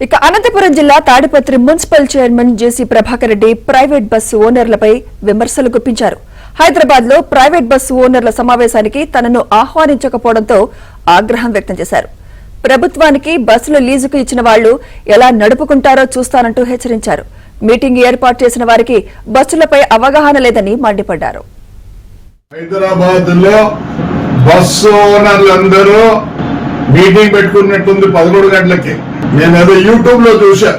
ఇక అనంతపురం జిల్లా Tadipatri municipal chairman జేసీ Prabhakar Reddy private bus ఓనర్లపై విమర్శలు గుప్పించారు. హైదరాబాద్ లో ప్రైవేట్ బస్సు ఓనర్ల సమావేశానికి తనను ఆహ్వానించకపోవడంతో ఆగ్రహం వ్యక్తం చేశారు. ప్రభుత్వానికి బస్సులు లీజుకు ఇచ్చిన వాళ్లు ఎలా నడుపుకుంటారో చూస్తానంటూ హెచ్చరించారు. మీటింగ్ ఏర్పాటు చేసిన వారికి బస్సులపై అవగాహన లేదని మండిపడ్డారు. హైదరాబాద్ లో బస్సు ఓనర్లందరూ మీటింగ్ పెట్టుకున్నట్టుంది 11 గంటలకి. నేనేదో యూట్యూబ్ లో చూసా.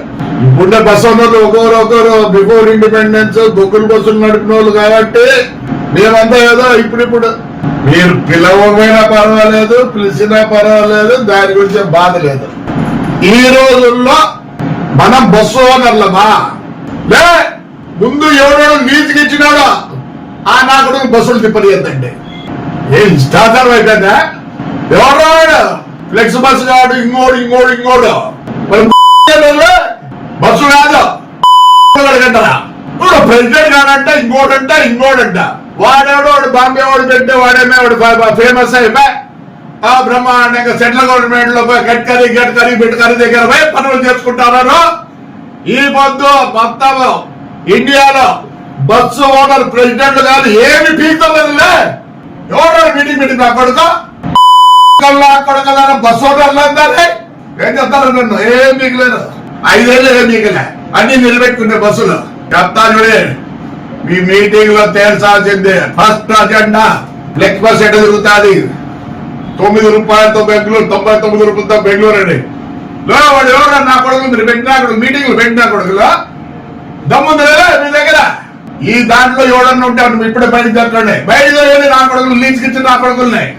ఇప్పుడే బస్సు ఓనర్లు ఒకరు బిఫోర్ ఇండిపెండెన్స్ బొగ్గులు బస్సులు నడిపిన వాళ్ళు కాబట్టి మేమంతా ఏదో ఇప్పుడు మీరు పిలవకపోయినా పర్వాలేదు, పిలిచినా పర్వాలేదు, దాని గురించి బాధ లేదు. ఈ రోజుల్లో మనం బస్సు ఓనర్లమా లే ముందు ఎవడో లీజుకి ఇచ్చినాడో ఆ నాకుడు బస్సులు తిప్పలేదండి. ఏం ఇష్టాచారం అయిపోయిందా? ఎవడో ఫ్లెక్స్ బస్సు కాడు ఇంకోడు బస్సు కాదు కంటారా? ప్రెసిడెంట్ కాడంట ఇంకోడంట వాడేవాడు బాంబే వాడు పెట్టే వాడేమే వాడు ఫేమస్ అయిపోయి బ్రహ్మాండంగా సెంట్రల్ గవర్నమెంట్ లో పోయి గడ్కరీ దగ్గర పోయి పనులు చేసుకుంటారు. ఈ పొద్దు మొత్తం ఇండియాలో బస్సు ఓనర్ ప్రెసిడెంట్ కాదు ఏమి పీకలేదులే. ఎవరో మీటింగ్ కొడుకో బస్సు ఓనర్లు అంటారే ఏం చెప్తారు? నన్ను ఏం మిగిలేదు, 5 ఏళ్ళు ఏం మిగిలే, అన్ని నిలబెట్టుకునే బస్సులు చెప్తాను. మీ మీటింగ్ లో తేల్చాల్సిందే ఫస్ట్ అజెండా ఫ్లెక్స్ బస్ ఎట్లా తిరుగుతుంది. 9 రూపాయలతో బెంగళూరు, 99 రూపాయలతో బెంగళూరు అండి. వాడు ఎవరు నా కొడుకు మీరు పెట్టినా కొడుకు మీటింగ్లు పెట్టినా కొడుకులో దమ్ముంది లేదా మీ దగ్గర? ఈ దాంట్లో ఎవడన్నా ఉంటే ఇప్పుడే బయటకు చెప్పండి. బయటకు నా కొడుకులు లీజుకి ఇచ్చిన నా కొడుకులున్నాయి.